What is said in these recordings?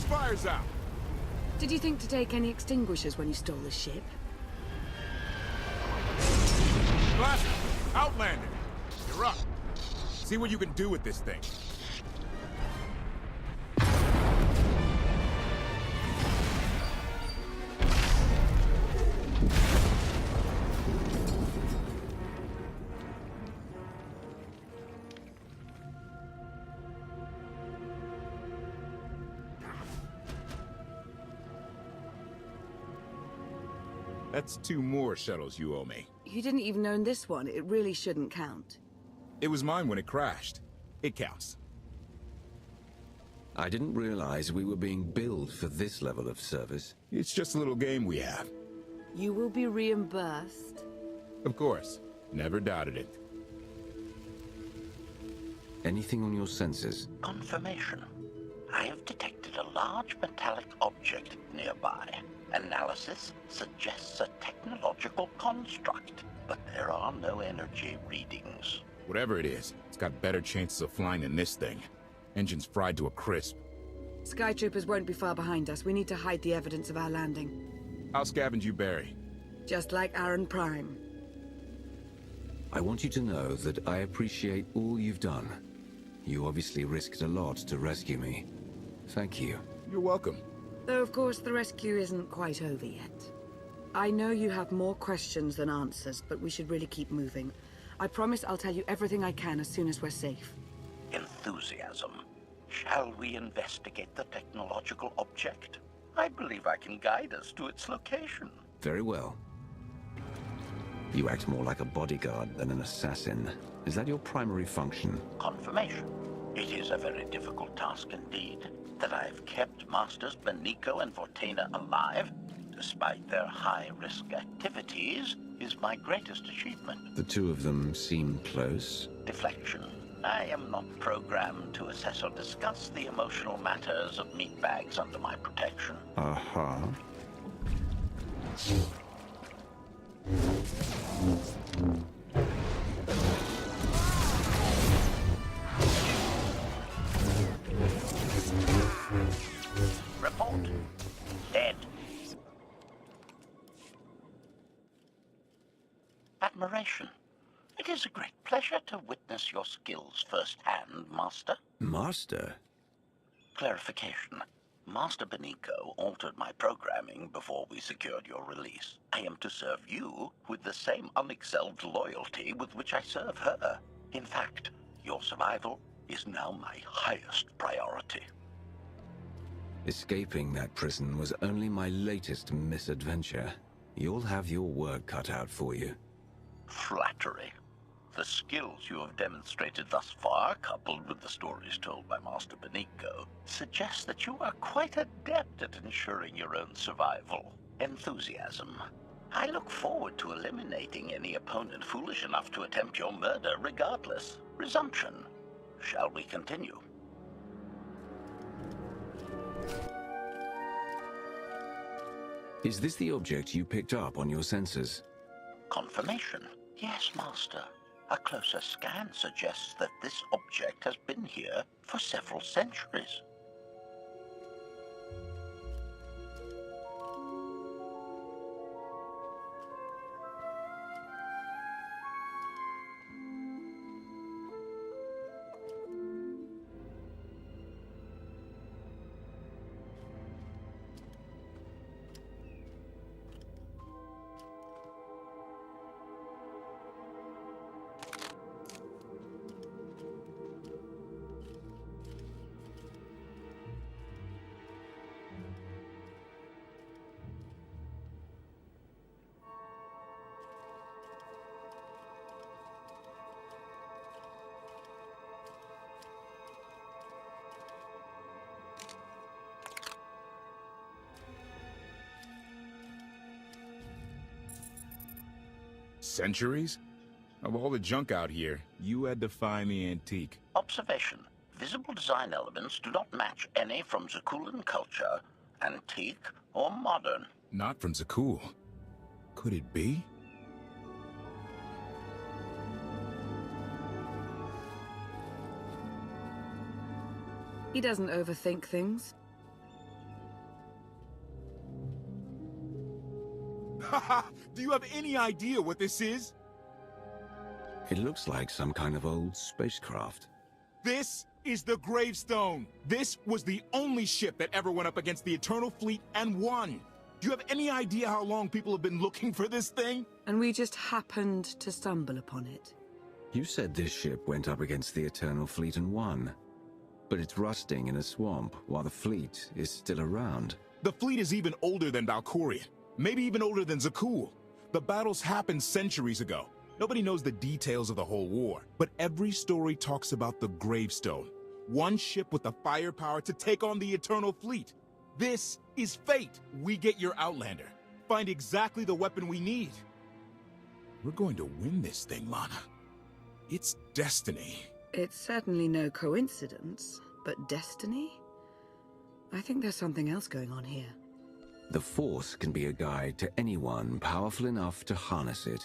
those fires out! Did you think to take any extinguishers when you stole the ship? Blaster, Outlander, you're up. See what you can do with this thing. That's 2 more shuttles you owe me. You didn't even own this one. It really shouldn't count. It was mine when it crashed. It counts. I didn't realize we were being billed for this level of service. It's just a little game we have. You will be reimbursed. Of course. Never doubted it. Anything on your sensors? Confirmation. I have detected a large metallic object nearby. Analysis suggests a technological construct, but there are no energy readings. Whatever it is, it's got better chances of flying than this thing. Engine's fried to a crisp. Skytroopers won't be far behind us. We need to hide the evidence of our landing. I'll scavenge you, Barry. Just like Aaron Prime. I want you to know that I appreciate all you've done. You obviously risked a lot to rescue me. Thank you. You're welcome. Though, of course, the rescue isn't quite over yet. I know you have more questions than answers, but we should really keep moving. I promise I'll tell you everything I can as soon as we're safe. Enthusiasm. Shall we investigate the technological object? I believe I can guide us to its location. Very well. You act more like a bodyguard than an assassin. Is that your primary function? Confirmation. It is a very difficult task indeed. That I have kept Masters Beniko and Vortena alive, despite their high-risk activities, is my greatest achievement. The 2 of them seem close. Deflection. I am not programmed to assess or discuss the emotional matters of meatbags under my protection. Aha. Report. Dead. Admiration. It is a great pleasure to witness your skills firsthand, Master. Master? Clarification. Master Beniko altered my programming before we secured your release. I am to serve you with the same unexcelled loyalty with which I serve her. In fact, your survival is now my highest priority. Escaping that prison was only my latest misadventure. You'll have your work cut out for you. Flattery. The skills you have demonstrated thus far, coupled with the stories told by Master Beniko, suggest that you are quite adept at ensuring your own survival. Enthusiasm. I look forward to eliminating any opponent foolish enough to attempt your murder regardless. Resumption. Shall we continue? Is this the object you picked up on your sensors? Confirmation. Yes, Master. A closer scan suggests that this object has been here for several centuries. Centuries? Of all the junk out here, you had to find the antique. Observation. Visible design elements do not match any from Zakuulan culture, antique or modern. Not from Zakuul. Could it be? He doesn't overthink things. Haha, do you have any idea what this is? It looks like some kind of old spacecraft. This is the Gravestone. This was the only ship that ever went up against the Eternal Fleet and won. Do you have any idea how long people have been looking for this thing? And we just happened to stumble upon it. You said this ship went up against the Eternal Fleet and won. But it's rusting in a swamp while the fleet is still around. The fleet is even older than Valkorion. Maybe even older than Zakul. The battles happened centuries ago. Nobody knows the details of the whole war. But every story talks about the Gravestone. One ship with the firepower to take on the Eternal Fleet. This is fate. We get your Outlander. Find exactly the weapon we need. We're going to win this thing, Lana. It's destiny. It's certainly no coincidence, but destiny? I think there's something else going on here. The Force can be a guide to anyone powerful enough to harness it.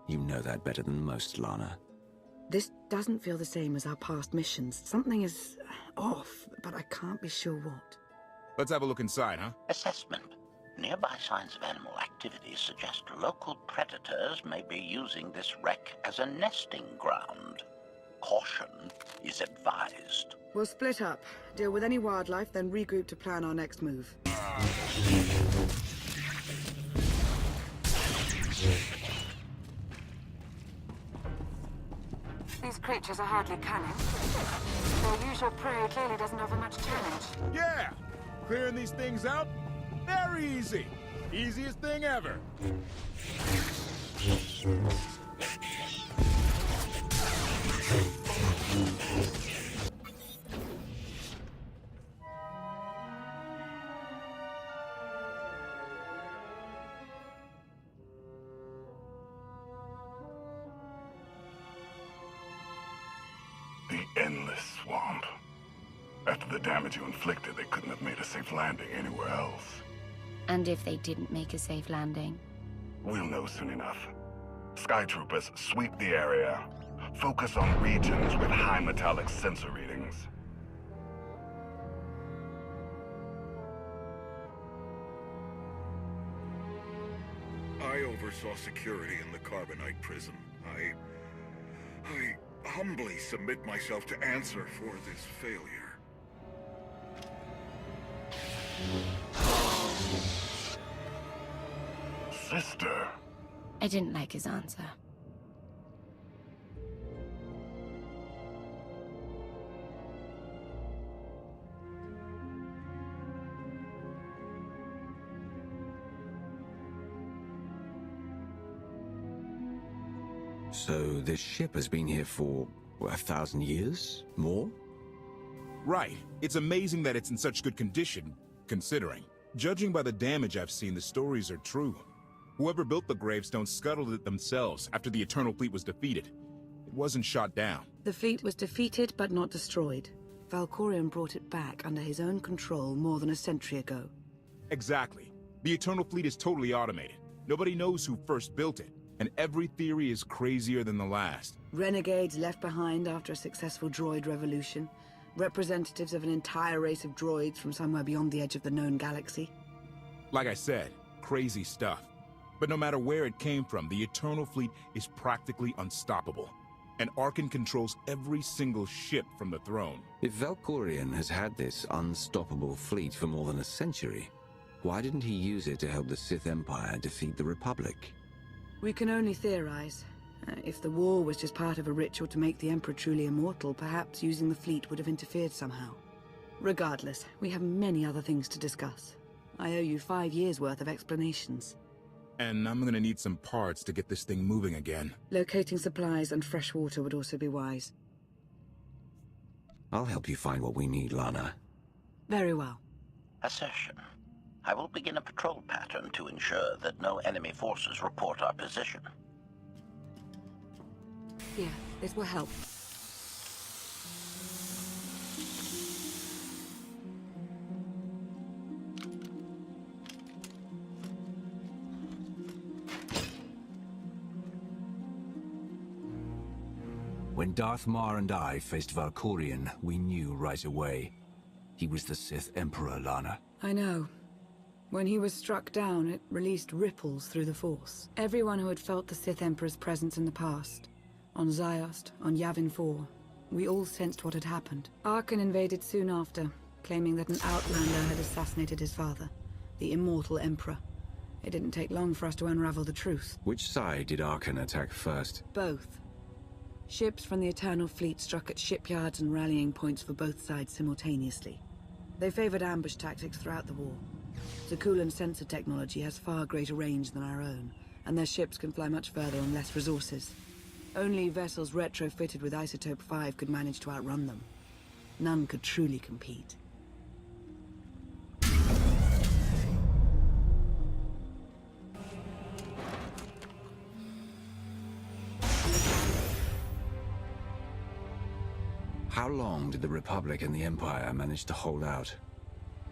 You know that better than most, Lana. This doesn't feel the same as our past missions. Something is off, but I can't be sure what. Let's have a look inside, huh? Assessment. Nearby signs of animal activity suggest local predators may be using this wreck as a nesting ground. Caution is advised. We'll split up, deal with any wildlife, then regroup to plan our next move. These creatures are hardly cunning. Their usual prey clearly doesn't offer much challenge. Yeah! Clearing these things out? Very easy. Easiest thing ever. The endless swamp. After the damage you inflicted, they couldn't have made a safe landing anywhere else. And if they didn't make a safe landing? We'll know soon enough. Skytroopers, sweep the area. Focus on regions with high metallic sensor readings. I oversaw security in the Carbonite prison. I humbly submit myself to answer for this failure. Sister. I didn't like his answer. So this ship has been here for 1,000 years? More? Right. It's amazing that it's in such good condition, considering. Judging by the damage I've seen, the stories are true. Whoever built the gravestone scuttled it themselves after the Eternal Fleet was defeated. It wasn't shot down. The fleet was defeated but not destroyed. Valkorion brought it back under his own control more than a century ago. Exactly. The Eternal Fleet is totally automated. Nobody knows who first built it, and every theory is crazier than the last. Renegades left behind after a successful droid revolution. Representatives of an entire race of droids from somewhere beyond the edge of the known galaxy. Like I said, crazy stuff. But no matter where it came from, the Eternal Fleet is practically unstoppable. And Arcann controls every single ship from the throne. If Valkorion has had this unstoppable fleet for more than a century, why didn't he use it to help the Sith Empire defeat the Republic? We can only theorize. If the war was just part of a ritual to make the Emperor truly immortal, perhaps using the fleet would have interfered somehow. Regardless, we have many other things to discuss. I owe you 5 years' worth of explanations. And I'm gonna need some parts to get this thing moving again. Locating supplies and fresh water would also be wise. I'll help you find what we need, Lana. Very well. Assertion. I will begin a patrol pattern to ensure that no enemy forces report our position. Here, this will help. When Darth Mar and I faced Valkorion, we knew right away. He was the Sith Emperor, Lana. I know. When he was struck down, it released ripples through the Force. Everyone who had felt the Sith Emperor's presence in the past, on Ziost, on Yavin 4, we all sensed what had happened. Arkan invaded soon after, claiming that an outlander had assassinated his father, the immortal Emperor. It didn't take long for us to unravel the truth. Which side did Arkan attack first? Both. Ships from the Eternal Fleet struck at shipyards and rallying points for both sides simultaneously. They favored ambush tactics throughout the war. Zakuulan sensor technology has far greater range than our own, and their ships can fly much further on less resources. Only vessels retrofitted with Isotope 5 could manage to outrun them. None could truly compete. How long did the Republic and the Empire manage to hold out?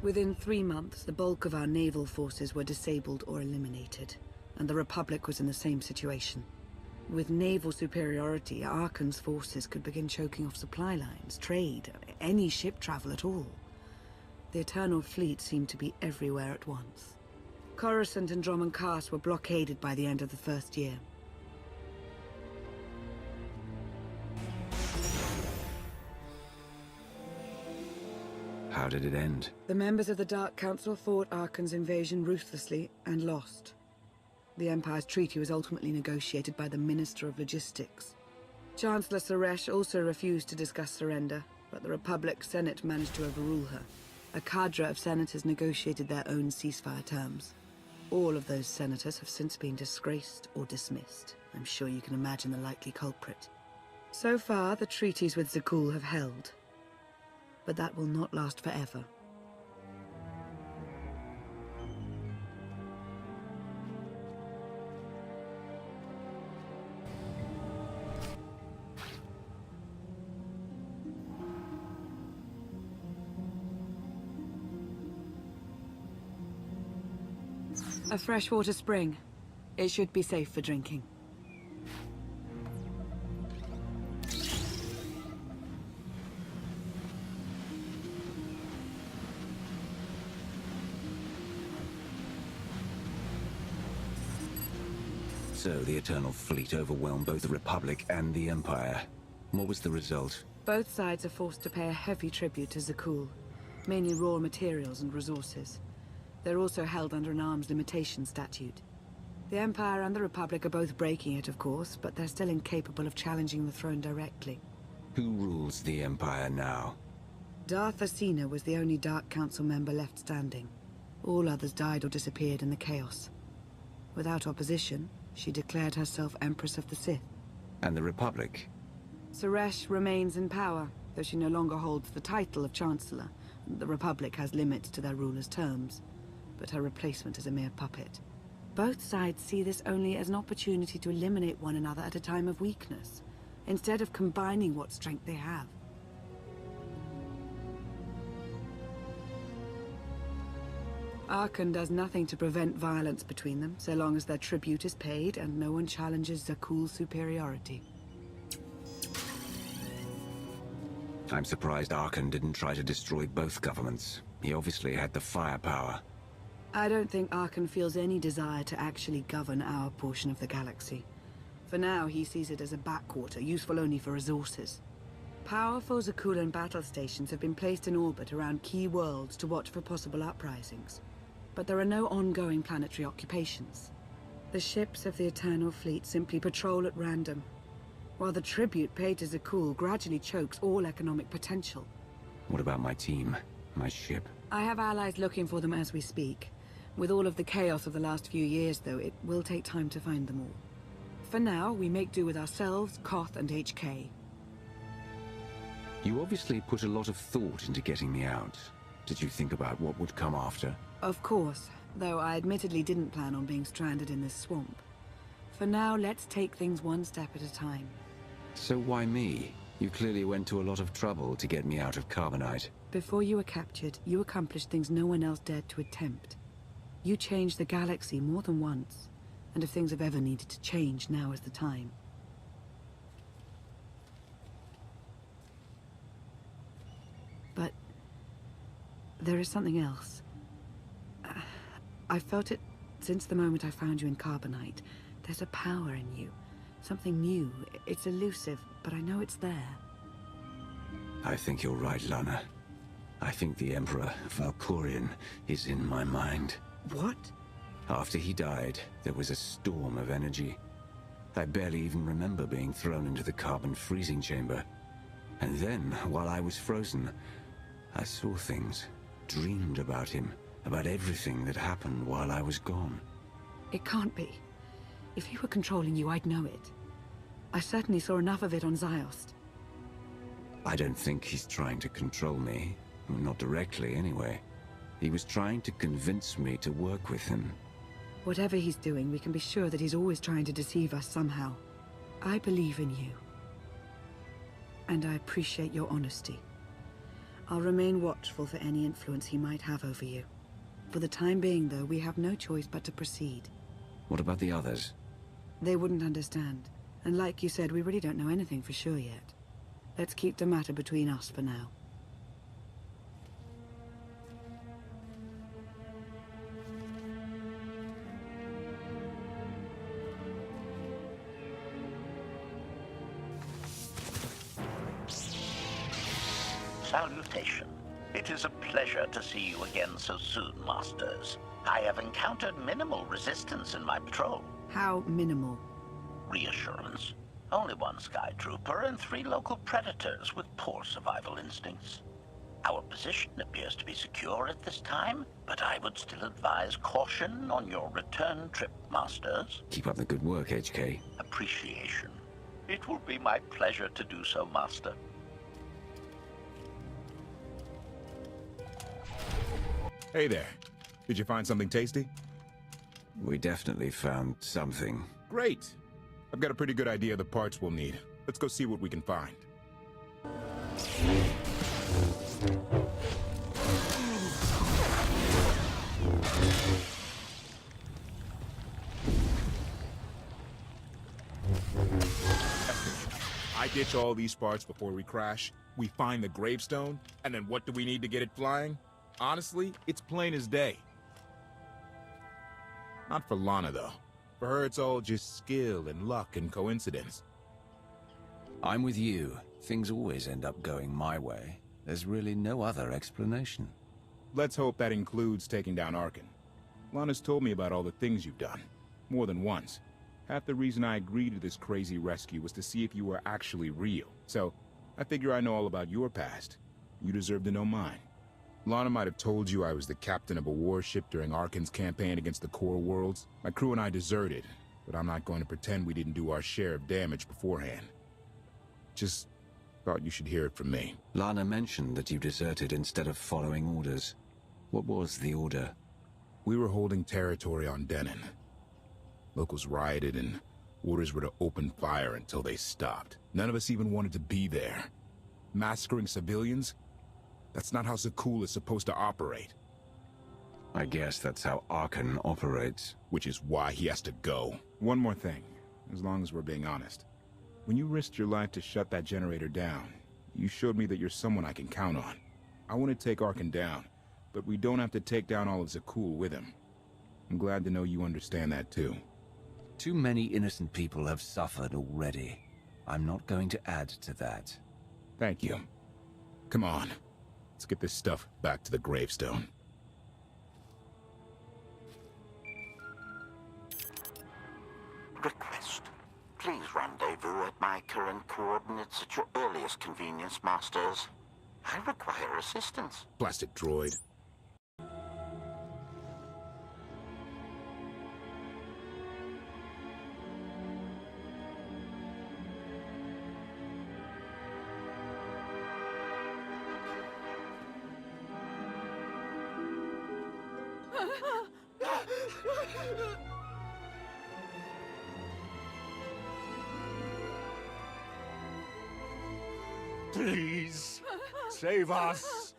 Within 3 months, the bulk of our naval forces were disabled or eliminated, and the Republic was in the same situation. With naval superiority, Arkan's forces could begin choking off supply lines, trade, any ship travel at all. The Eternal Fleet seemed to be everywhere at once. Coruscant and Dromund Kaas were blockaded by the end of the first year. How did it end? The members of the Dark Council fought Arkan's invasion ruthlessly and lost. The Empire's treaty was ultimately negotiated by the Minister of Logistics. Chancellor Suresh also refused to discuss surrender, but the Republic Senate managed to overrule her. A cadre of senators negotiated their own ceasefire terms. All of those senators have since been disgraced or dismissed. I'm sure you can imagine the likely culprit. So far, the treaties with Zakuul have held. But that will not last forever. A freshwater spring. It should be safe for drinking. So the Eternal Fleet overwhelmed both the Republic and the Empire. What was the result? Both sides are forced to pay a heavy tribute to Zakuul, mainly raw materials and resources. They're also held under an arms limitation statute. The Empire and the Republic are both breaking it, of course, but they're still incapable of challenging the throne directly. Who rules the Empire now? Darth Acina was the only Dark Council member left standing. All others died or disappeared in the chaos. Without opposition, she declared herself Empress of the Sith. And the Republic? Suresh remains in power, though she no longer holds the title of Chancellor. The Republic has limits to their ruler's terms, but her replacement is a mere puppet. Both sides see this only as an opportunity to eliminate one another at a time of weakness, instead of combining what strength they have. Arkan does nothing to prevent violence between them, so long as their tribute is paid and no one challenges Zakuul's superiority. I'm surprised Arkan didn't try to destroy both governments. He obviously had the firepower. I don't think Arkan feels any desire to actually govern our portion of the galaxy. For now, he sees it as a backwater, useful only for resources. Powerful Zakuulan battle stations have been placed in orbit around key worlds to watch for possible uprisings. But there are no ongoing planetary occupations. The ships of the Eternal Fleet simply patrol at random, while the tribute paid to Zakuul gradually chokes all economic potential. What about my team? My ship? I have allies looking for them as we speak. With all of the chaos of the last few years, though, it will take time to find them all. For now, we make do with ourselves, Koth, and HK. You obviously put a lot of thought into getting me out. Did you think about what would come after? Of course, though I admittedly didn't plan on being stranded in this swamp. For now, let's take things one step at a time. So why me? You clearly went to a lot of trouble to get me out of Carbonite. Before you were captured, you accomplished things no one else dared to attempt. You changed the galaxy more than once, and if things have ever needed to change, now is the time. But there is something else. I've felt it since the moment I found you in Carbonite. There's a power in you. Something new. It's elusive, but I know it's there. I think you're right, Lana. I think the Emperor, Valkorion, is in my mind. What? After he died, there was a storm of energy. I barely even remember being thrown into the carbon freezing chamber. And then, while I was frozen, I saw things, dreamed about him, about everything that happened while I was gone. It can't be. If he were controlling you, I'd know it. I certainly saw enough of it on Ziost. I don't think he's trying to control me. Not directly, anyway. He was trying to convince me to work with him. Whatever he's doing, we can be sure that he's always trying to deceive us somehow. I believe in you. And I appreciate your honesty. I'll remain watchful for any influence he might have over you. For the time being, though, we have no choice but to proceed. What about the others? They wouldn't understand. And like you said, we really don't know anything for sure yet. Let's keep the matter between us for now. Salutation. It is a pleasure to see you again so soon, Masters. I have encountered minimal resistance in my patrol. How minimal? Reassurance. Only one Sky Trooper and 3 local predators with poor survival instincts. Our position appears to be secure at this time, but I would still advise caution on your return trip, Masters. Keep up the good work, HK. Appreciation. It will be my pleasure to do so, Master. Hey there. Did you find something tasty? We definitely found something. Great. I've got a pretty good idea of the parts we'll need. Let's go see what we can find. I ditch all these parts before we crash. We find the gravestone, and then what do we need to get it flying? Honestly, it's plain as day. Not for Lana, though. For her, it's all just skill and luck and coincidence. I'm with you. Things always end up going my way. There's really no other explanation. Let's hope that includes taking down Arcann. Lana's told me about all the things you've done. More than once. Half the reason I agreed to this crazy rescue was to see if you were actually real. So, I figure I know all about your past. You deserve to know mine. Lana might have told you I was the captain of a warship during Arkann's campaign against the Core Worlds. My crew and I deserted, but I'm not going to pretend we didn't do our share of damage beforehand. Just thought you should hear it from me. Lana mentioned that you deserted instead of following orders. What was the order? We were holding territory on Denon. Locals rioted and orders were to open fire until they stopped. None of us even wanted to be there. Massacring civilians? That's not how Zakuul is supposed to operate. I guess that's how Arcann operates. Which is why he has to go. One more thing, as long as we're being honest. When you risked your life to shut that generator down, you showed me that you're someone I can count on. I want to take Arcann down, but we don't have to take down all of Zakuul with him. I'm glad to know you understand that too. Too many innocent people have suffered already. I'm not going to add to that. Thank you. Come on. Let's get this stuff back to the gravestone. Request. Please rendezvous at my current coordinates at your earliest convenience, Masters. I require assistance. Blasted droid. Please, save us.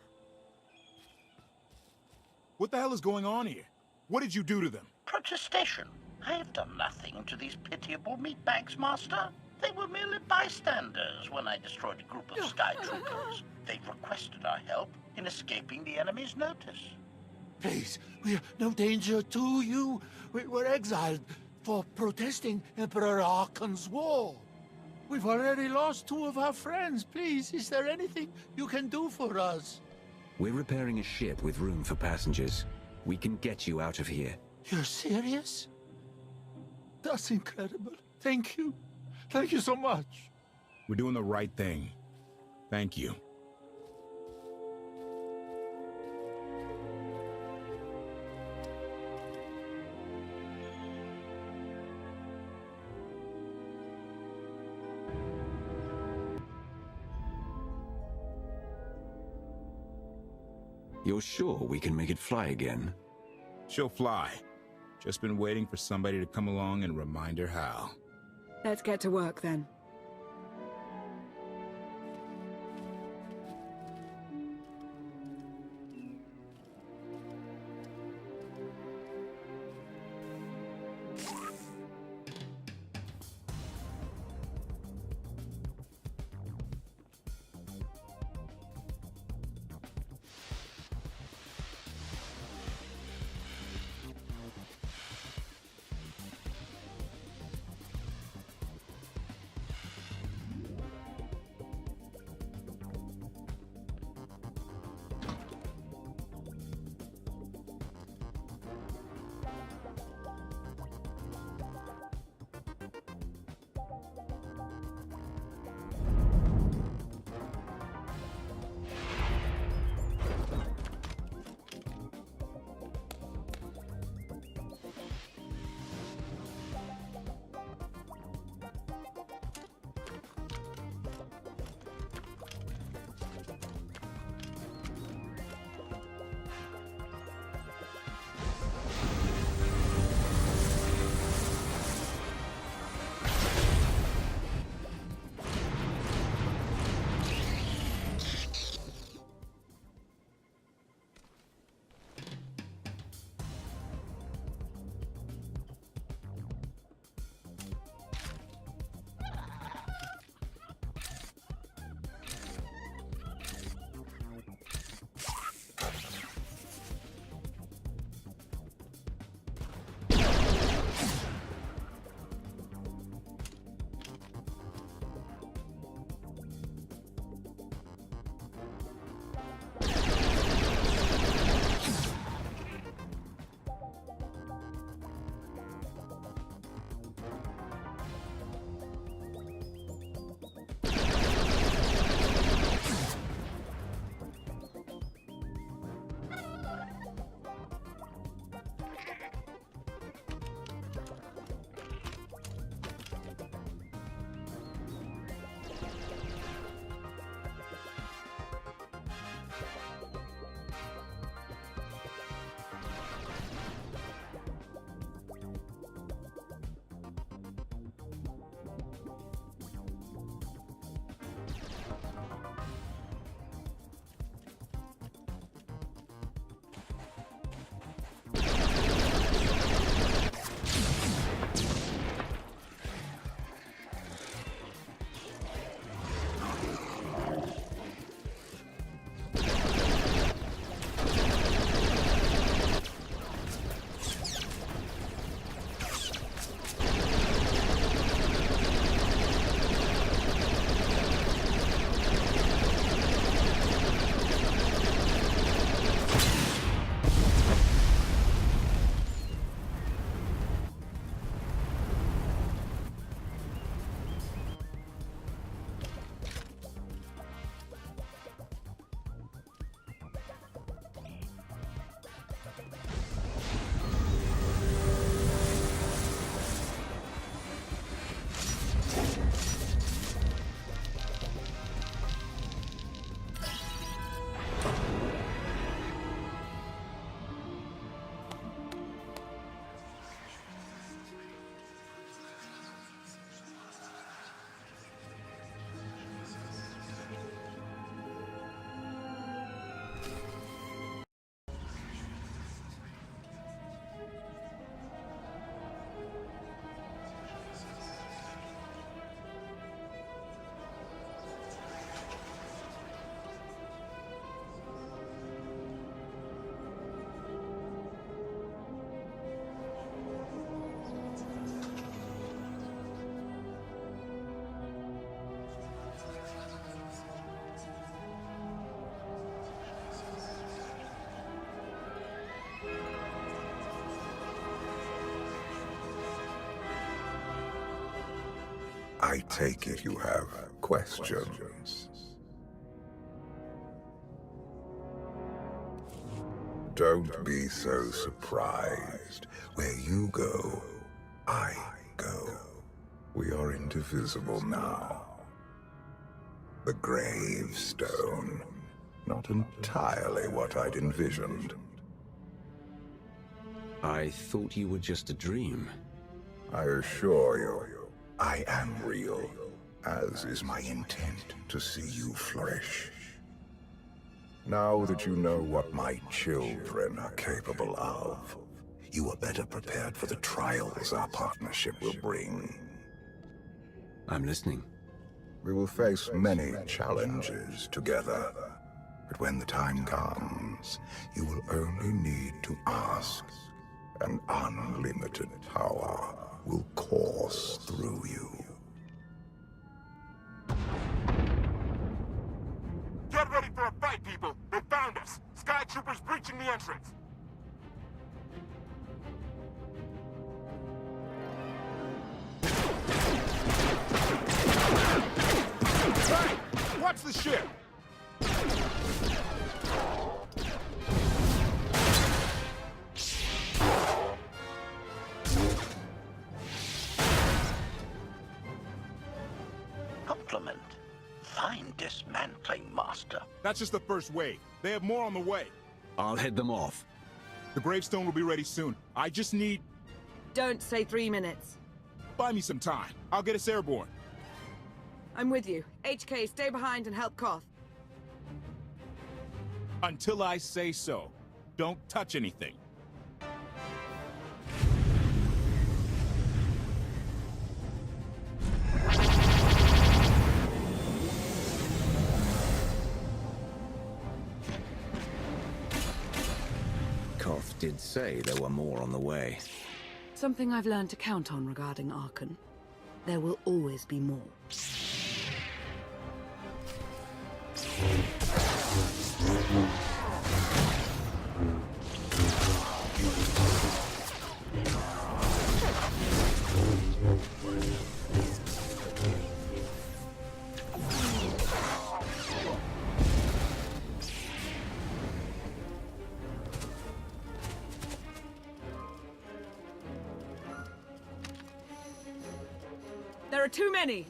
What the hell is going on here? What did you do to them? Protestation. I have done nothing to these pitiable meatbags, Master. They were merely bystanders when I destroyed a group of Sky Troopers. They requested our help in escaping the enemy's notice. Please, we're no danger to you. We were exiled for protesting Emperor Archon's war. We've already lost 2 of our friends. Please, is there anything you can do for us? We're repairing a ship with room for passengers. We can get you out of here. You're serious? That's incredible. Thank you. Thank you so much. We're doing the right thing. Thank you. You're sure we can make it fly again? She'll fly. Just been waiting for somebody to come along and remind her how. Let's get to work then. I take it you have questions. Don't be so surprised. Where you go, I go. We are indivisible now. The gravestone. Not entirely what I'd envisioned. I thought you were just a dream. I assure you, I am real, as is my intent to see you flourish. Now that you know what my children are capable of, you are better prepared for the trials our partnership will bring. I'm listening. We will face many challenges together, but when the time comes, you will only need to ask. An unlimited power will course through you. Get ready for a fight, people! They found us! Sky Troopers breaching the entrance! Hey! Watch the ship! Compliment. Fine dismantling, Master. That's just the first wave. They have more on the way. I'll head them off. The gravestone will be ready soon. I just need... Don't say 3 minutes. Buy me some time. I'll get us airborne. I'm with you. HK, stay behind and help Koth. Until I say so. Don't touch anything. Koth did say there were more on the way. Something I've learned to count on regarding Archon. There will always be more. There are too many!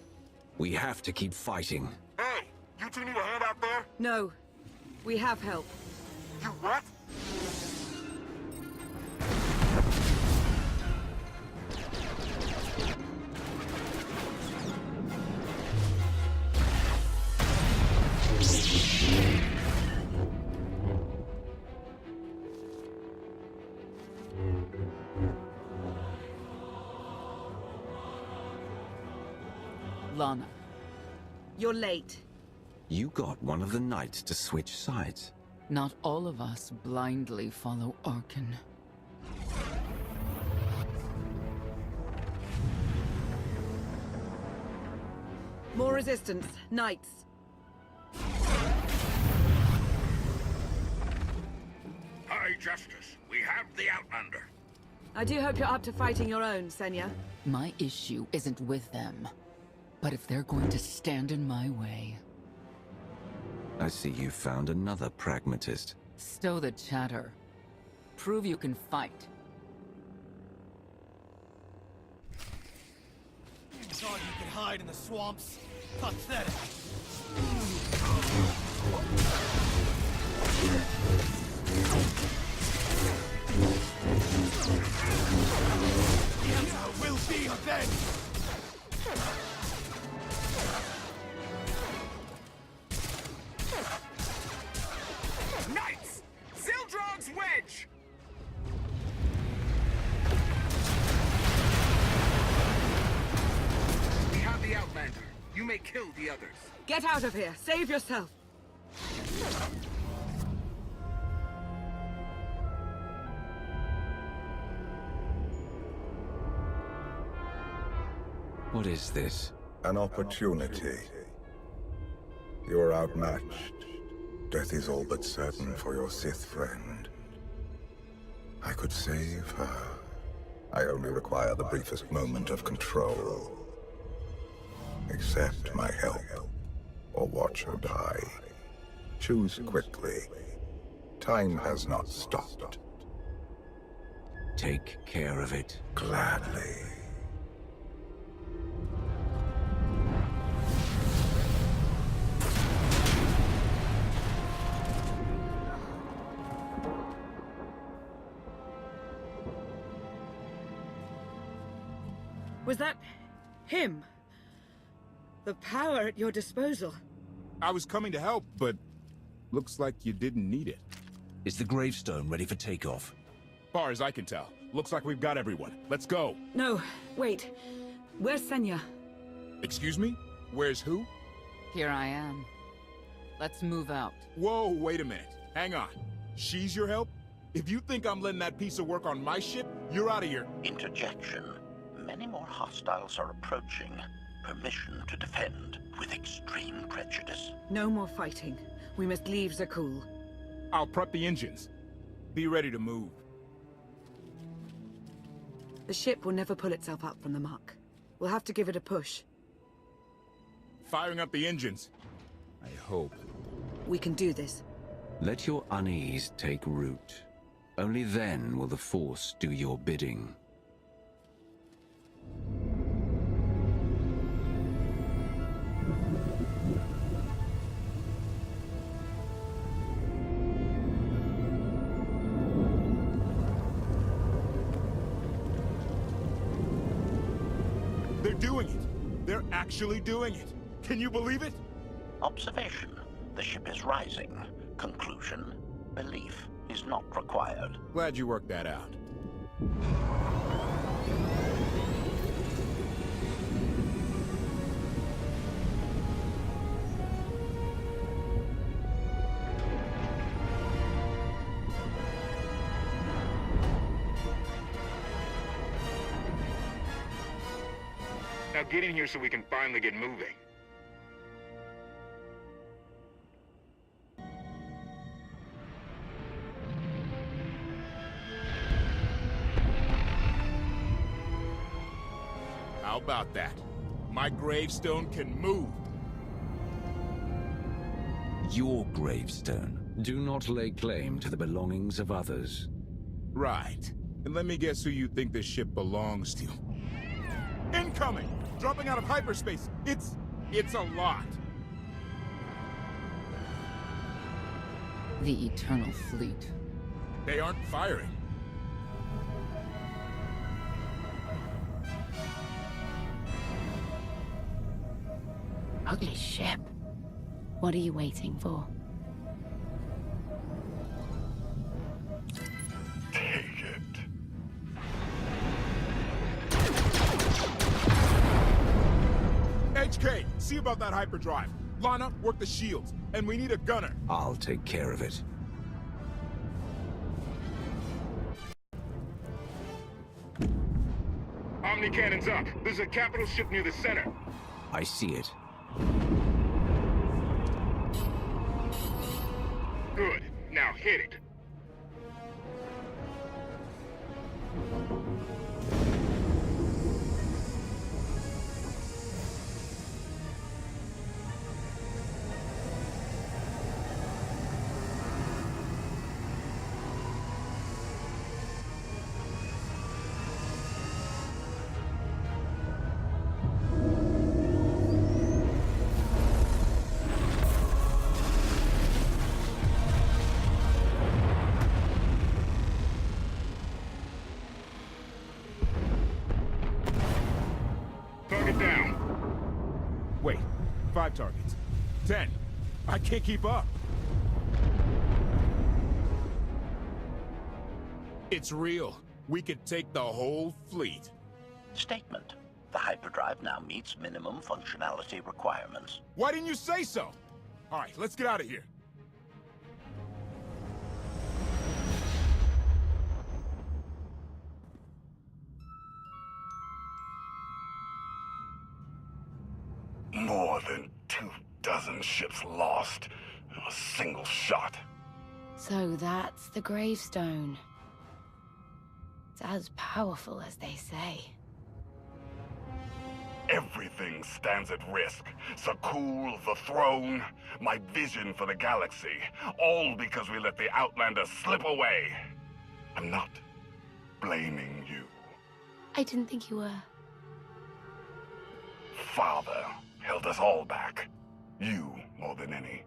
We have to keep fighting. Hey! You two need a hand out there? No. We have help. You what? Lana. You're late. You got one of the knights to switch sides. Not all of us blindly follow Archon. More resistance. Knights. High Justice, we have the Outlander. I do hope you're up to fighting your own, Senya. My issue isn't with them. But if they're going to stand in my way... I see you found another pragmatist. Stow the chatter. Prove you can fight. Thought you could hide in the swamps? Pathetic. The Emperor will be avenged! Knights! Zildrog's wedge! We have the Outlander. You may kill the others. Get out of here. Save yourself. What is this? An opportunity. You are outmatched. Death is all but certain for your Sith friend. I could save her. I only require the briefest moment of control. Accept my help, or watch her die. Choose quickly. Time has not stopped. Take care of it. Gladly. Was that him? The power at your disposal. I was coming to help, but looks like you didn't need it. Is the gravestone ready for takeoff? Far as I can tell, looks like we've got everyone. Let's go. No, wait. Where's Senya? Excuse me? Where's who? Here I am. Let's move out. Whoa, wait a minute. Hang on. She's your help? If you think I'm letting that piece of work on my ship, you're out of here. Interjection. Many more hostiles are approaching. Permission to defend with extreme prejudice. No more fighting. We must leave Zakul. I'll prep the engines. Be ready to move. The ship will never pull itself up from the muck. We'll have to give it a push. Firing up the engines. I hope. We can do this. Let your unease take root. Only then will the Force do your bidding. They're doing it. They're actually doing it. Can you believe it? Observation. The ship is rising. Conclusion. Belief is not required. Glad you worked that out. Now get in here so we can finally get moving. How about that? My gravestone can move. Your gravestone. Do not lay claim to the belongings of others. Right. And let me guess who you think this ship belongs to. Incoming! Dropping out of hyperspace. It's a lot. The Eternal Fleet. They aren't firing. Ugly ship. What are you waiting for? Take it. HK, see about that hyperdrive. Lana, work the shields. And we need a gunner. I'll take care of it. Omni cannons up. There's a capital ship near the center. I see it. Good. Now hit it. Target down. Wait, 5 targets. 10. I can't keep up. It's real. We could take the whole fleet. Statement. The hyperdrive now meets minimum functionality requirements. Why didn't you say so? All right, let's get out of here. More than 24 ships lost in a single shot. So that's the gravestone. It's as powerful as they say. Everything stands at risk. Sakul, the throne, my vision for the galaxy. All because we let the Outlanders slip away. I'm not blaming you. I didn't think you were. Father held us all back. You more than any.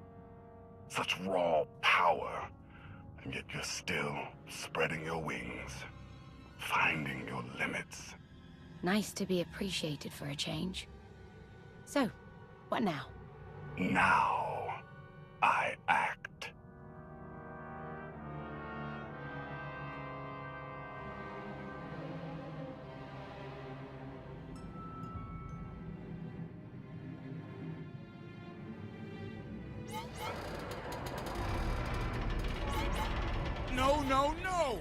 Such raw power. And yet you're still spreading your wings. Finding your limits. Nice to be appreciated for a change. So, what now? Now, I act. No, no, no!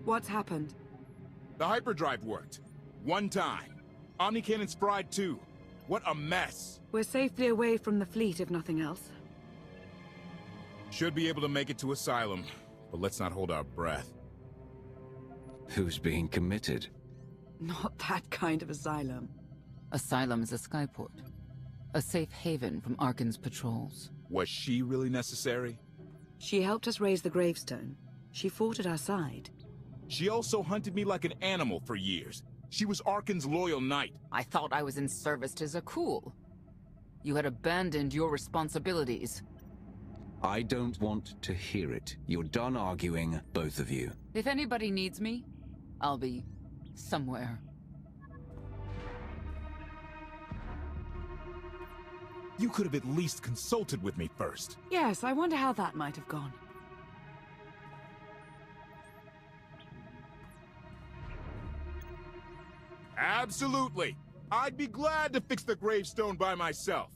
What's happened? The hyperdrive worked. One time. Omnicannon's fried too. What a mess. We're safely away from the fleet, if nothing else. Should be able to make it to Asylum, but let's not hold our breath. Who's being committed? Not that kind of asylum. Asylum is a skyport. A safe haven from Arcann's patrols. Was she really necessary? She helped us raise the gravestone. She fought at our side. She also hunted me like an animal for years. She was Arcann's loyal knight. I thought I was in service to Zakul. You had abandoned your responsibilities. I don't want to hear it. You're done arguing, both of you. If anybody needs me, I'll be somewhere. You could have at least consulted with me first. Yes, I wonder how that might have gone. Absolutely. I'd be glad to fix the gravestone by myself.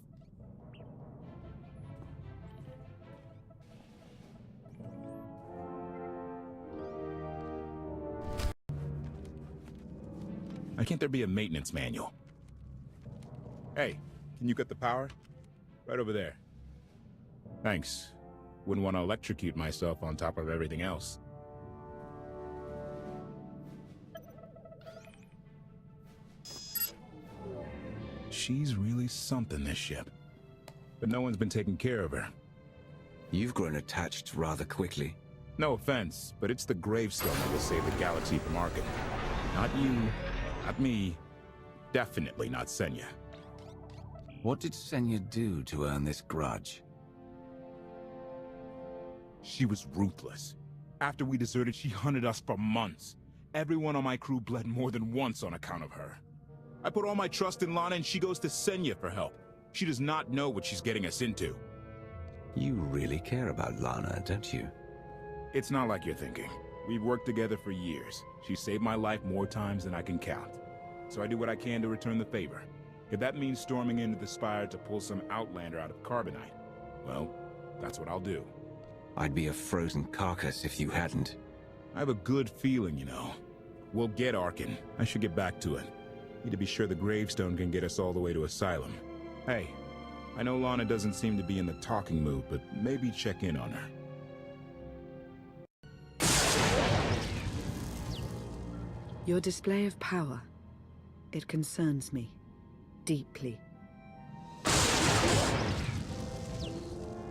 Why can't there be a maintenance manual? Hey, can you get the power? Right over there. Thanks. Wouldn't want to electrocute myself on top of everything else. She's really something, this ship. But no one's been taking care of her. You've grown attached rather quickly. No offense, but it's the gravestone that will save the galaxy from Arcann. Not you, not me, definitely not Senya. What did Senya do to earn this grudge? She was ruthless. After we deserted, she hunted us for months. Everyone on my crew bled more than once on account of her. I put all my trust in Lana and she goes to Senya for help. She does not know what she's getting us into. You really care about Lana, don't you? It's not like you're thinking. We've worked together for years. She saved my life more times than I can count. So I do what I can to return the favor. If that means storming into the Spire to pull some Outlander out of Carbonite, well, that's what I'll do. I'd be a frozen carcass if you hadn't. I have a good feeling, you know. We'll get Arcann. I should get back to it. Need to be sure the gravestone can get us all the way to Asylum. Hey, I know Lana doesn't seem to be in the talking mood, but maybe check in on her. Your display of power, it concerns me deeply.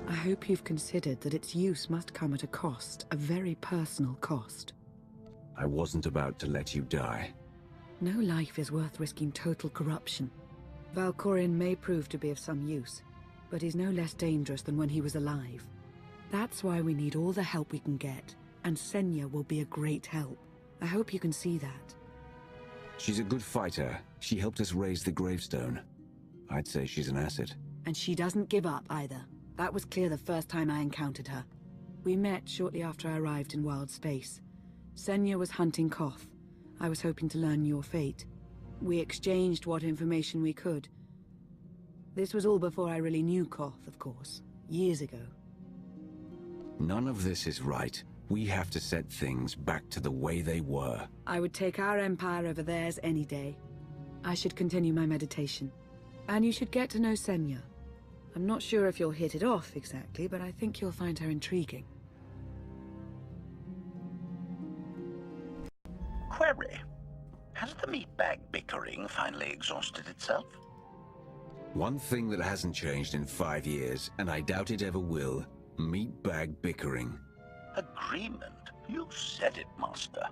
I hope you've considered that its use must come at a cost, a very personal cost. I wasn't about to let you die. No life is worth risking total corruption. Valkorion may prove to be of some use, but he's no less dangerous than when he was alive. That's why we need all the help we can get, and Senya will be a great help. I hope you can see that. She's a good fighter. She helped us raise the gravestone. I'd say she's an asset. And she doesn't give up either. That was clear the first time I encountered her. We met shortly after I arrived in Wild Space. Senya was hunting Koth. I was hoping to learn your fate. We exchanged what information we could. This was all before I really knew Koth, of course. Years ago. None of this is right. We have to set things back to the way they were. I would take our empire over theirs any day. I should continue my meditation. And you should get to know Senya. I'm not sure if you'll hit it off exactly, but I think you'll find her intriguing. Query. Has the meatbag bickering finally exhausted itself? One thing that hasn't changed in 5 years, and I doubt it ever will, meatbag bickering. Agreement? You said it, Master.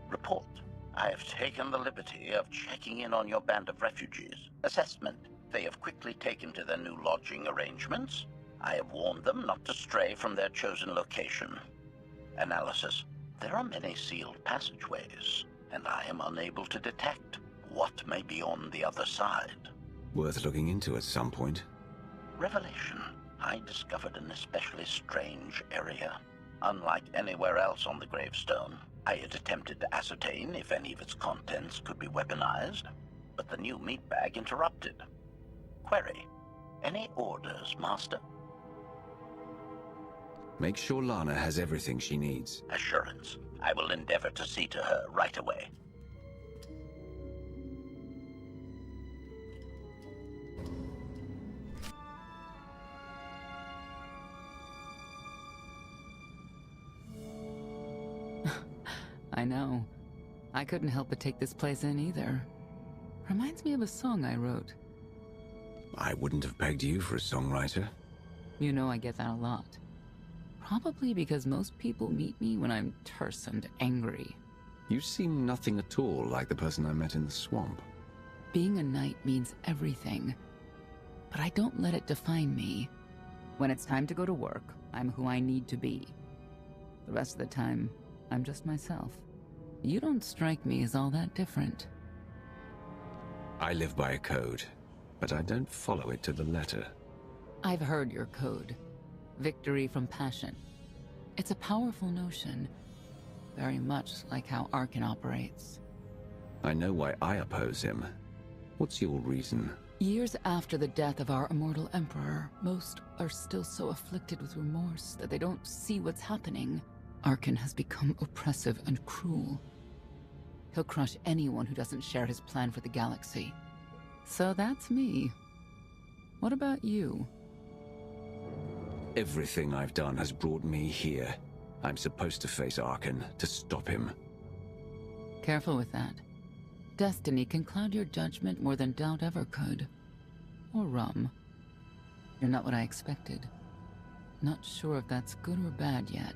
Report. I have taken the liberty of checking in on your band of refugees. Assessment. They have quickly taken to their new lodging arrangements. I have warned them not to stray from their chosen location. Analysis. There are many sealed passageways, and I am unable to detect what may be on the other side. Worth looking into at some point. Revelation. I discovered an especially strange area. Unlike anywhere else on the gravestone, I had attempted to ascertain if any of its contents could be weaponized, but the new meatbag interrupted. Query. Any orders, Master? Make sure Lana has everything she needs. Assurance. I will endeavor to see to her right away. I know. I couldn't help but take this place in either. Reminds me of a song I wrote. I wouldn't have pegged you for a songwriter. You know I get that a lot. Probably because most people meet me when I'm terse and angry. You seem nothing at all like the person I met in the swamp. Being a knight means everything, but I don't let it define me. When it's time to go to work, I'm who I need to be. The rest of the time, I'm just myself. You don't strike me as all that different. I live by a code, but I don't follow it to the letter. I've heard your code. Victory from passion. It's a powerful notion, very much like how Arcann operates. I know why I oppose him. What's your reason? Years after the death of our immortal emperor, most are still so afflicted with remorse that they don't see what's happening. Arcann has become oppressive and cruel. He'll crush anyone who doesn't share his plan for the galaxy. So that's me. What about you? Everything I've done has brought me here. I'm supposed to face Arcann to stop him. Careful with that. Destiny can cloud your judgment more than doubt ever could. Or rum. You're not what I expected. Not sure if that's good or bad yet.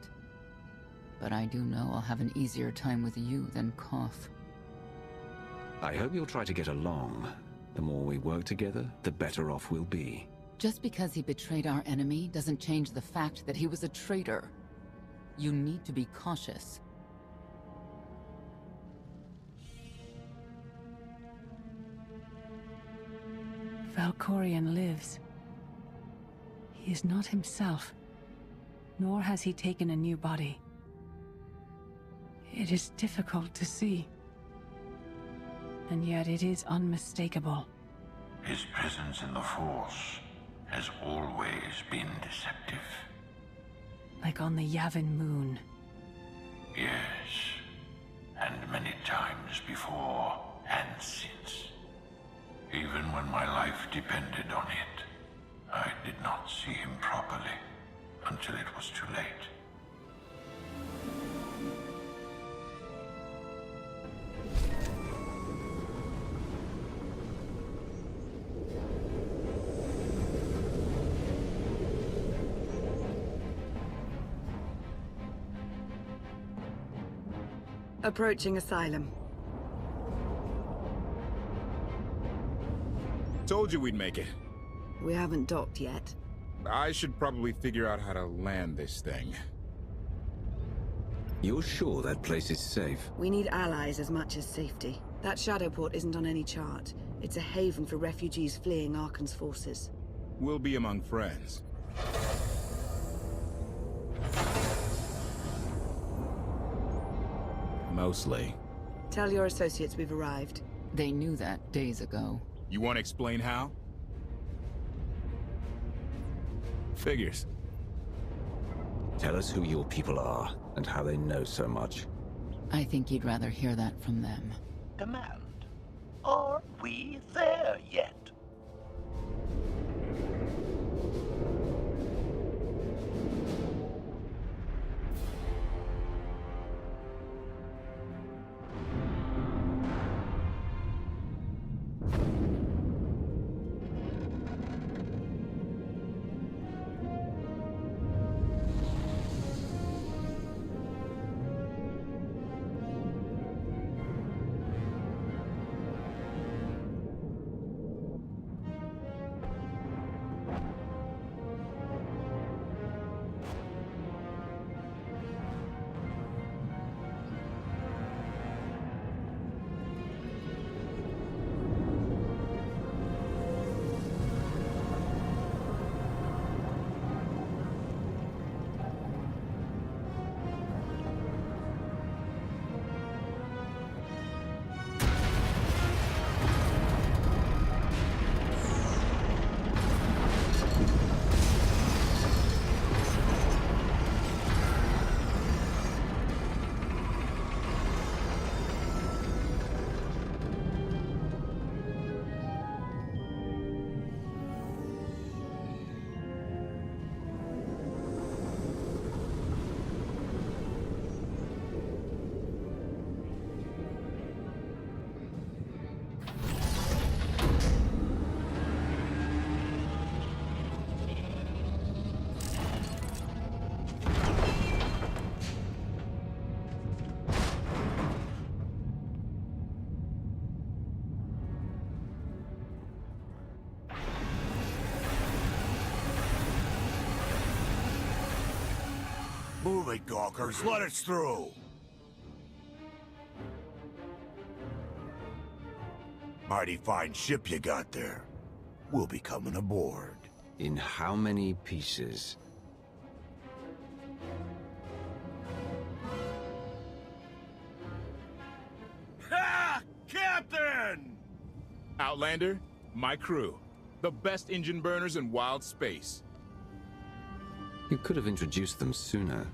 But I do know I'll have an easier time with you than Koth. I hope you'll try to get along. The more we work together, the better off we'll be. Just because he betrayed our enemy doesn't change the fact that he was a traitor. You need to be cautious. Valkorion lives. He is not himself, nor has he taken a new body. It is difficult to see, and yet it is unmistakable. His presence in the Force has always been deceptive. Like on the Yavin moon. Yes, and many times before and since. Even when my life depended on it, I did not see him properly until it was too late. Approaching Asylum. Told you we'd make it. We haven't docked yet. I should probably figure out how to land this thing. You're sure that place is safe? We need allies as much as safety. That Shadowport isn't on any chart. It's a haven for refugees fleeing Arkann's forces. We'll be among friends. Mostly. Tell your associates we've arrived. They knew that days ago. You want to explain how? Figures. Tell us who your people are, and how they know so much. I think you'd rather hear that from them. Demand. Are we there yet? Move it, gawkers. Let us through. Mighty fine ship you got there. We'll be coming aboard. In how many pieces? Ha! Captain! Outlander, my crew. The best engine burners in wild space. You could have introduced them sooner.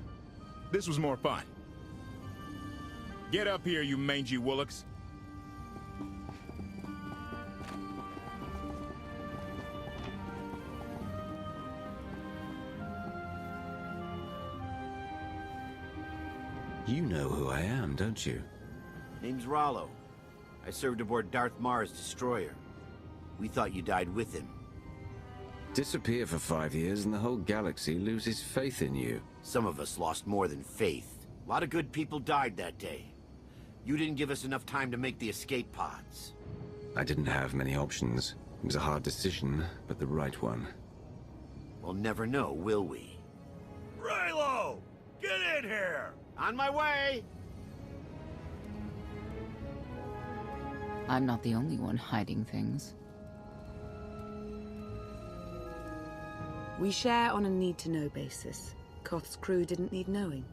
This was more fun. Get up here, you mangy woolocks. You know who I am, don't you? Name's Rollo. I served aboard Darth Marr's destroyer. We thought you died with him. Disappear for 5 years and the whole galaxy loses faith in you. Some of us lost more than faith. A lot of good people died that day. You didn't give us enough time to make the escape pods. I didn't have many options. It was a hard decision, but the right one. We'll never know, will we? Raylo! Get in here! On my way! I'm not the only one hiding things. We share on a need-to-know basis. Koth's crew didn't need knowing.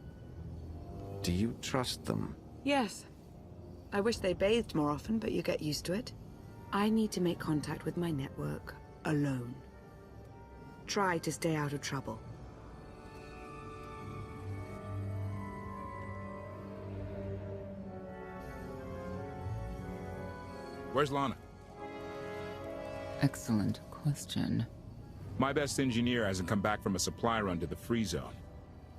Do you trust them? Yes. I wish they bathed more often, but you get used to it. I need to make contact with my network, alone. Try to stay out of trouble. Where's Lana? Excellent question. My best engineer hasn't come back from a supply run to the free zone.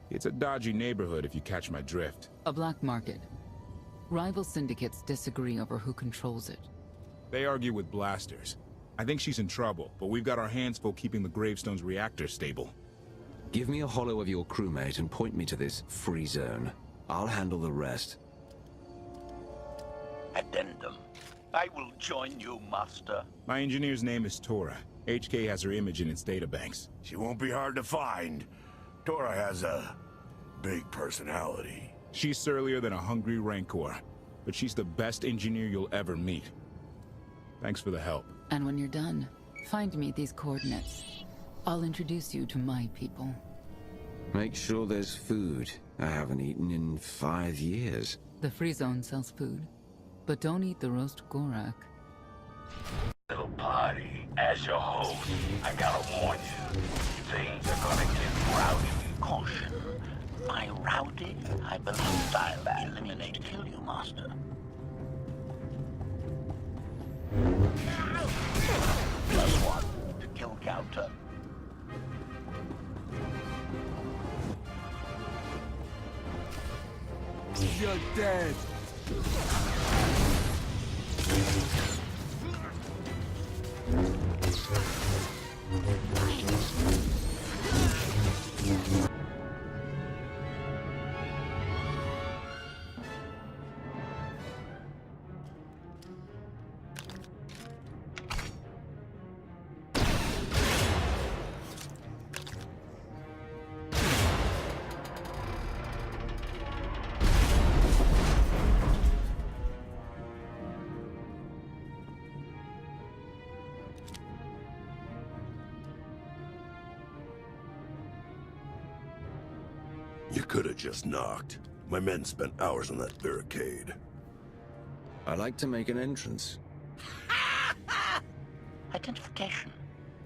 It's a dodgy neighborhood if you catch my drift. A black market. Rival syndicates disagree over who controls it. They argue with blasters. I think she's in trouble, but we've got our hands full keeping the Gravestone's reactor stable. Give me a holo of your crewmate and point me to this free zone. I'll handle the rest. Addendum. I will join you, Master. My engineer's name is Tora. HK has her image in its databanks. She won't be hard to find. Tora has a big personality. She's surlier than a hungry rancor, but she's the best engineer you'll ever meet. Thanks for the help. And when you're done, find me these coordinates. I'll introduce you to my people. Make sure there's food. I haven't eaten in 5 years. The free zone sells food, but don't eat the roast Gorak. Little party. As your host, I gotta warn you. Things are gonna get rowdy. Caution. By rowdy, I believe I'll eliminate kill you, Master. +1 to kill counter. You're dead. You could have just knocked. My men spent hours on that barricade. I like to make an entrance. Identification.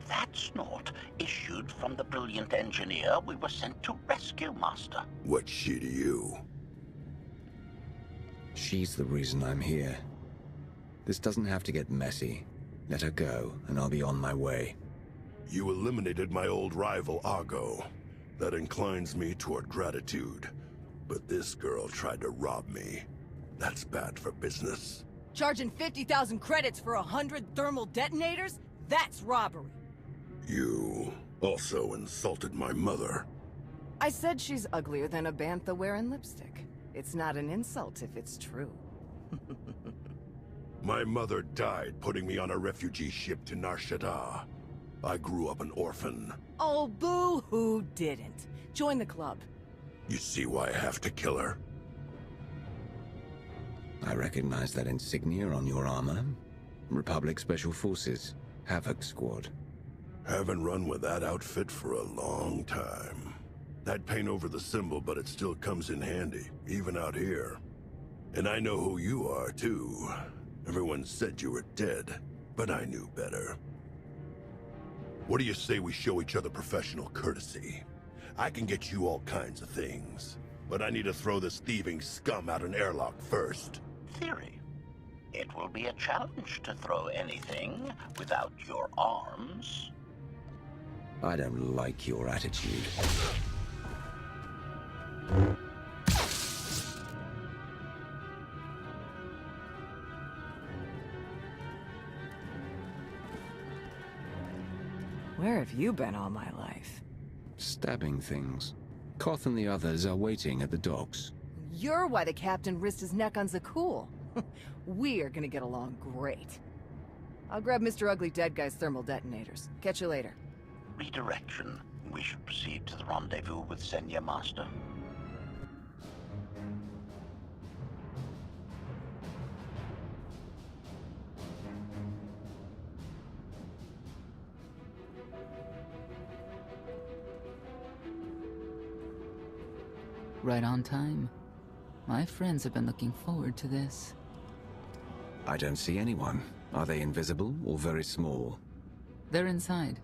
That snort issued from the brilliant engineer we were sent to rescue, Master. What's she to you? She's the reason I'm here. This doesn't have to get messy. Let her go, and I'll be on my way. You eliminated my old rival, Argo. That inclines me toward gratitude. But this girl tried to rob me. That's bad for business. Charging 50,000 credits for 100 thermal detonators? That's robbery. You also insulted my mother. I said she's uglier than a bantha wearing lipstick. It's not an insult if it's true. My mother died putting me on a refugee ship to Nar Shaddaa. I grew up an orphan. Oh, boo-hoo didn't. Join the club. You see why I have to kill her? I recognize that insignia on your armor. Republic Special Forces, Havoc Squad. Haven't run with that outfit for a long time. I'd paint over the symbol, but it still comes in handy, even out here. And I know who you are, too. Everyone said you were dead, but I knew better. What do you say we show each other professional courtesy? I can get you all kinds of things, but I need to throw this thieving scum out an airlock first. Theory. It will be a challenge to throw anything without your arms. I don't like your attitude. Where have you been all my life? Stabbing things. Koth and the others are waiting at the docks. You're why the captain risked his neck on Zakul. We're gonna get along great. I'll grab Mr. Ugly Dead Guy's thermal detonators. Catch you later. Redirection. We should proceed to the rendezvous with Senya Master. Right on time. My friends have been looking forward to this. I don't see anyone. Are they invisible or very small? They're inside.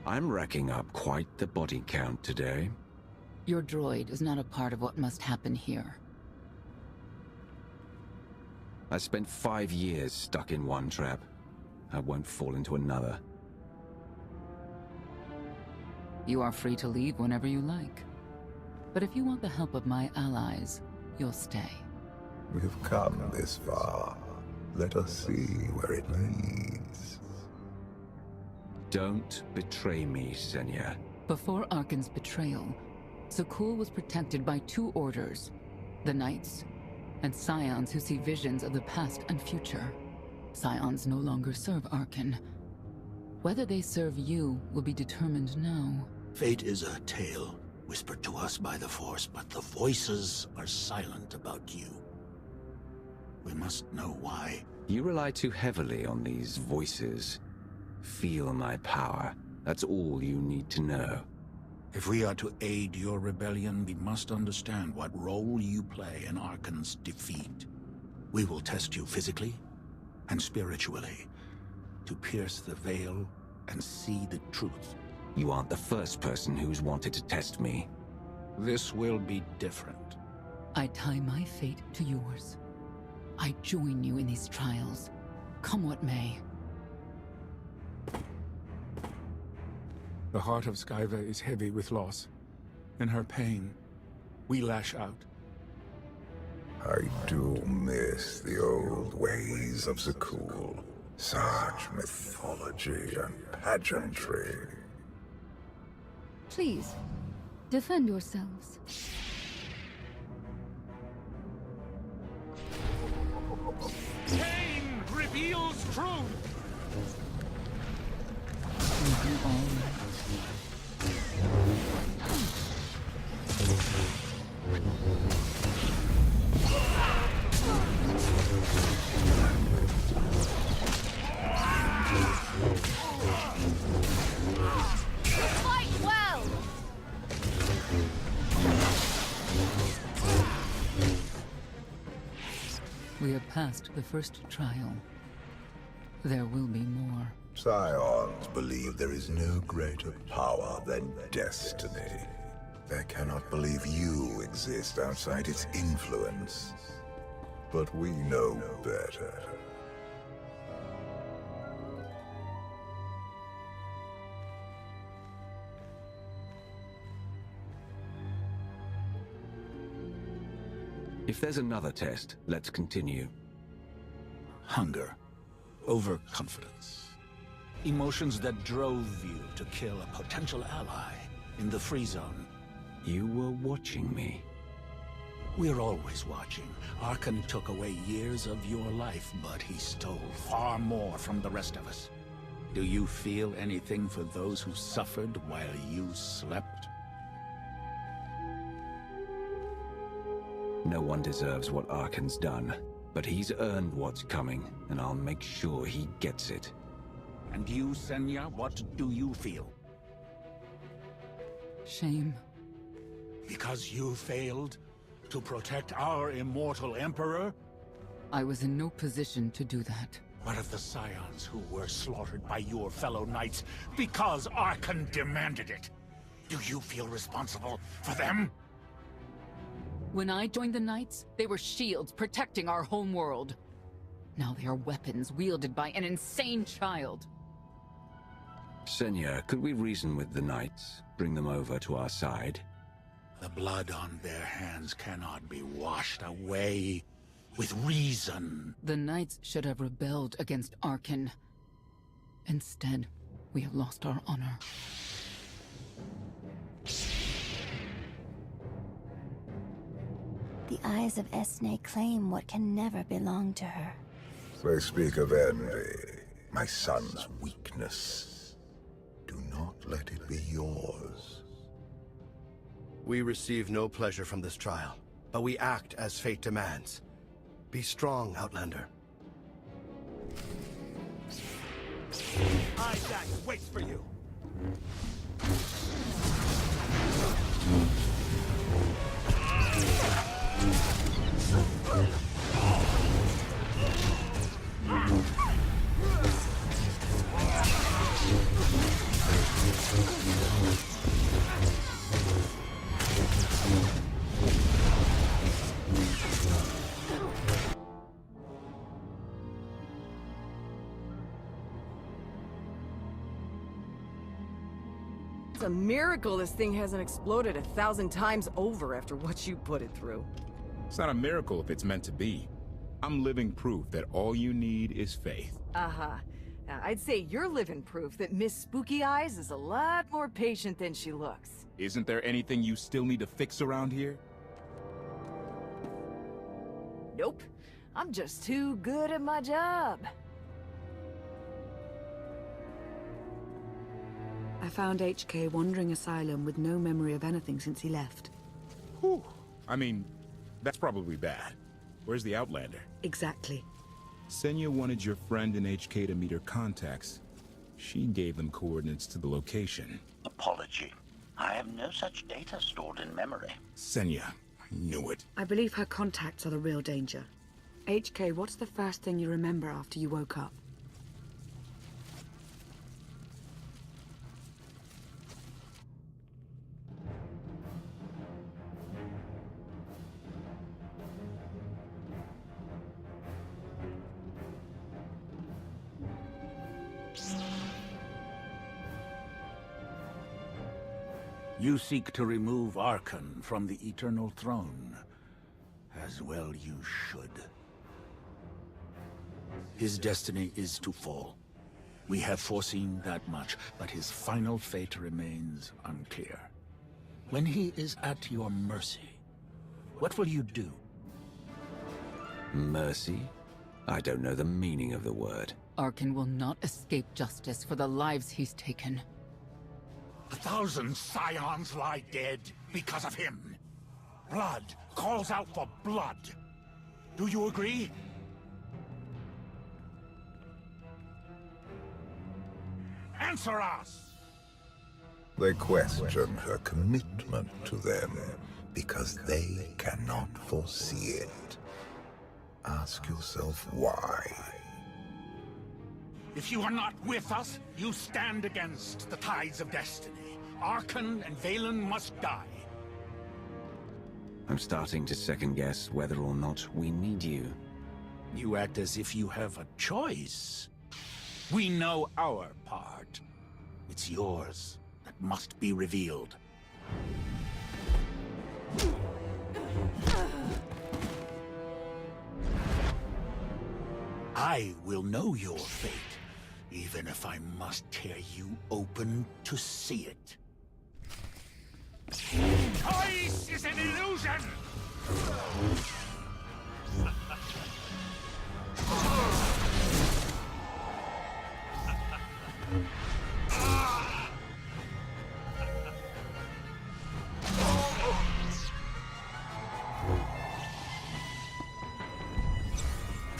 I'm racking up quite the body count today. Your droid is not a part of what must happen here. I spent 5 years stuck in one trap. I won't fall into another. You are free to leave whenever you like. But if you want the help of my allies, you'll stay. We've come this far. Let us see where it leads. Don't betray me, Senya. Before Arcann's betrayal, Zakul was protected by 2 orders. The Knights, and Scions who see visions of the past and future. Scions no longer serve Arcann. Whether they serve you will be determined now. Fate is a tale whispered to us by the Force, but the voices are silent about you. We must know why. You rely too heavily on these voices. Feel my power. That's all you need to know. If we are to aid your rebellion, we must understand what role you play in Arcann's defeat. We will test you physically and spiritually to pierce the veil and see the truth. You aren't the first person who's wanted to test me. This will be different. I tie my fate to yours. I join you in these trials, come what may. The heart of Skyva is heavy with loss. In her pain, we lash out. I do miss the old ways of Zakul. Such mythology and pageantry. Please, defend yourselves. Pain reveals truth! Fight well! We have passed the first trial. There will be more. Scions believe there is no greater power than destiny. They cannot believe you exist outside its influence. But we know better. If there's another test, let's continue. Hunger. overconfidence. Emotions that drove you to kill a potential ally in the Free Zone. You were watching me. We're always watching. Arkan took away years of your life, but he stole far more from the rest of us. Do you feel anything for those who suffered while you slept? No one deserves what Arkan's done, but he's earned what's coming, and I'll make sure he gets it. And you, Senya, what do you feel? Shame. Because you failed to protect our immortal Emperor? I was in no position to do that. What of the Scions who were slaughtered by your fellow knights because Arkan demanded it? Do you feel responsible for them? When I joined the Knights, they were shields protecting our homeworld. Now they are weapons wielded by an insane child. Senya, could we reason with the Knights? Bring them over to our side? The blood on their hands cannot be washed away with reason. The Knights should have rebelled against Arkan. Instead, we have lost our honor. The eyes of Esne claim what can never belong to her. They speak of envy, my son's weakness. Do not let it be yours. We receive no pleasure from this trial, but we act as fate demands. Be strong, Outlander. Isaac waits for you. It's a miracle this thing hasn't exploded 1,000 times over after what you put it through. It's not a miracle if it's meant to be. I'm living proof that all you need is faith. Uh-huh. I'd say you're living proof that Miss Spooky Eyes is a lot more patient than she looks. Isn't there anything you still need to fix around here? Nope. I'm just too good at my job. I found HK wandering asylum with no memory of anything since he left. Whew. I mean, that's probably bad. Where's the Outlander? Exactly. Senya wanted your friend in HK to meet her contacts. She gave them coordinates to the location. Apology. I have no such data stored in memory. Senya, I knew it. I believe her contacts are the real danger. HK, what's the first thing you remember after you woke up? You seek to remove Arkan from the Eternal Throne. As well you should. His destiny is to fall. We have foreseen that much, but his final fate remains unclear. When he is at your mercy, what will you do? Mercy? I don't know the meaning of the word. Arkan will not escape justice for the lives he's taken. 1,000 Scions lie dead because of him. Blood calls out for blood. Do you agree? Answer us! They question her commitment to them because they cannot foresee it. Ask yourself why. If you are not with us, you stand against the tides of destiny. Arkan and Valen must die. I'm starting to second-guess whether or not we need you. You act as if you have a choice. We know our part. It's yours that must be revealed. I will know your fate, even if I must tear you open to see it. Choice is an illusion!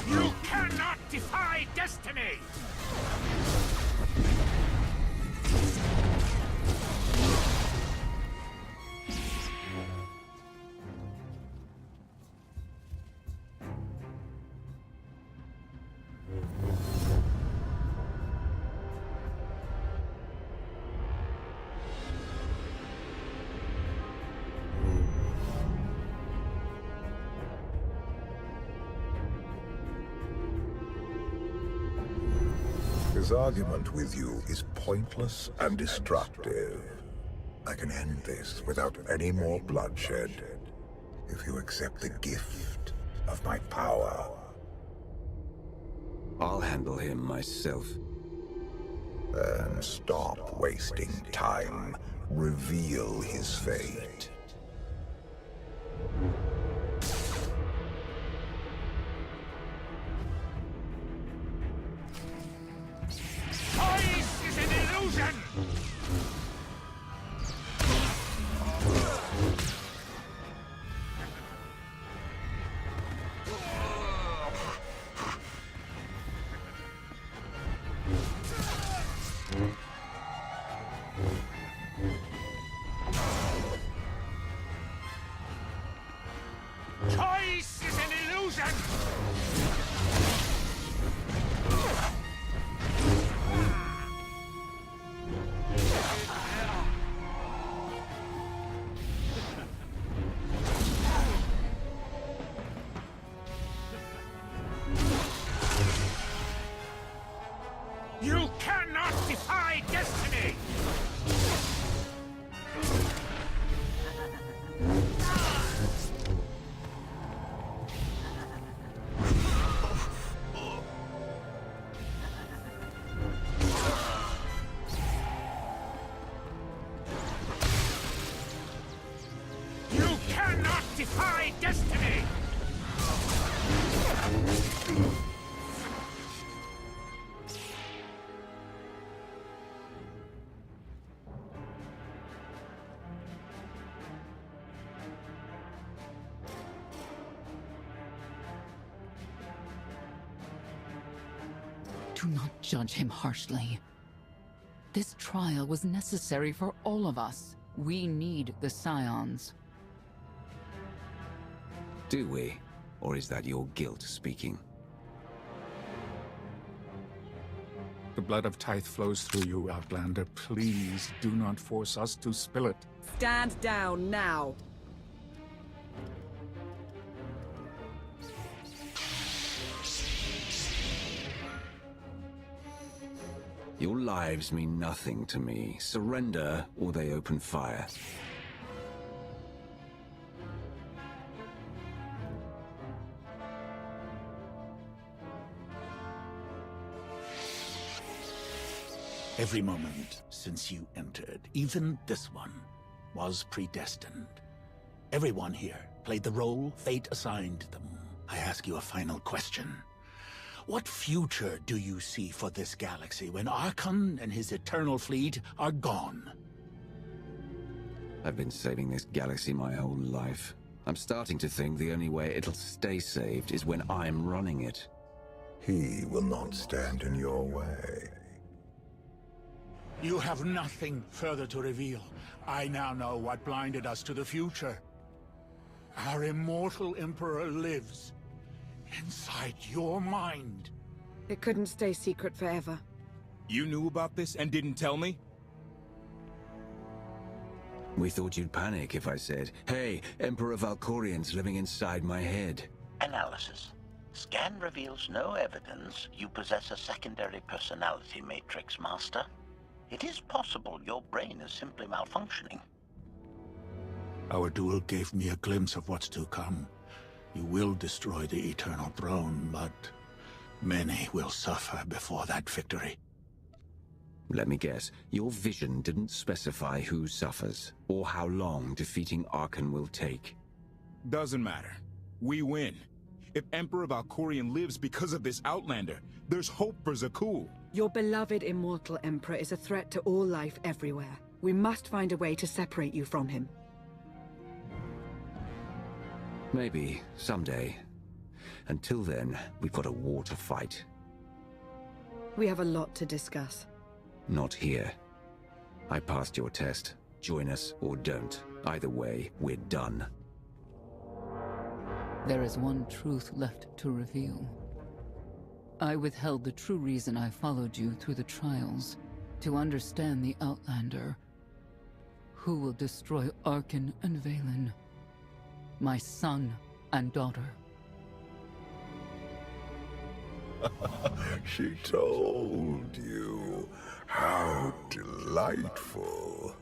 You cannot defy destiny! His argument with you is pointless and destructive. I can end this without any more bloodshed, if you accept the gift of my power. I'll handle him myself. Then stop wasting time. Reveal his fate. Choice is an illusion! Choice is an illusion! You cannot defy destiny! You cannot defy destiny! Do not judge him harshly. This trial was necessary for all of us. We need the Scions. Do we? Or is that your guilt speaking? The blood of Tythe flows through you, Outlander. Please do not force us to spill it. Stand down now. Your lives mean nothing to me. Surrender, or they open fire. Every moment since you entered, even this one, was predestined. Everyone here played the role fate assigned them. I ask you a final question. What future do you see for this galaxy when Archon and his eternal fleet are gone? I've been saving this galaxy my whole life. I'm starting to think the only way it'll stay saved is when I'm running it. He will not stand in your way. You have nothing further to reveal. I now know what blinded us to the future. Our immortal Emperor lives inside your mind. It couldn't stay secret forever. You knew about this and didn't tell me? We thought you'd panic if I said, hey, Emperor Valkorian's living inside my head. Analysis. Scan reveals no evidence you possess a secondary personality matrix, Master. It is possible your brain is simply malfunctioning. Our duel gave me a glimpse of what's to come. You will destroy the Eternal Throne, but Many will suffer before that victory. Let me guess, your vision didn't specify who suffers, or how long defeating Arcann will take. Doesn't matter. We win. If Emperor Valkorion lives because of this Outlander, there's hope for Zakuul. Your beloved immortal Emperor is a threat to all life everywhere. We must find a way to separate you from him. Maybe, someday. Until then, we've got a war to fight. We have a lot to discuss. Not here. I passed your test. Join us or don't. Either way, we're done. There is one truth left to reveal. I withheld the true reason I followed you through the trials, to understand the Outlander, who will destroy Arcann and Vaylin, my son and daughter. She told you. How delightful.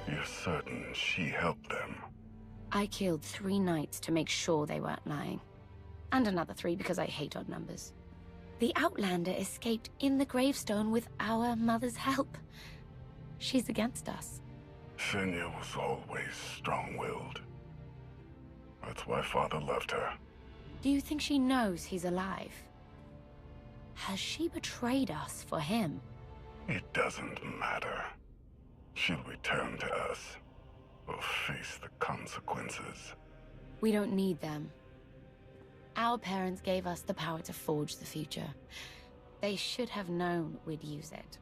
You're certain she helped them? I killed 3 knights to make sure they weren't lying. And another 3 because I hate odd numbers. The Outlander escaped in the gravestone with our mother's help. She's against us. Senya was always strong-willed. That's why Father loved her. Do you think she knows he's alive? Has she betrayed us for him? It doesn't matter. She'll return to us. We'll face the consequences. We don't need them. Our parents gave us the power to forge the future. They should have known we'd use it.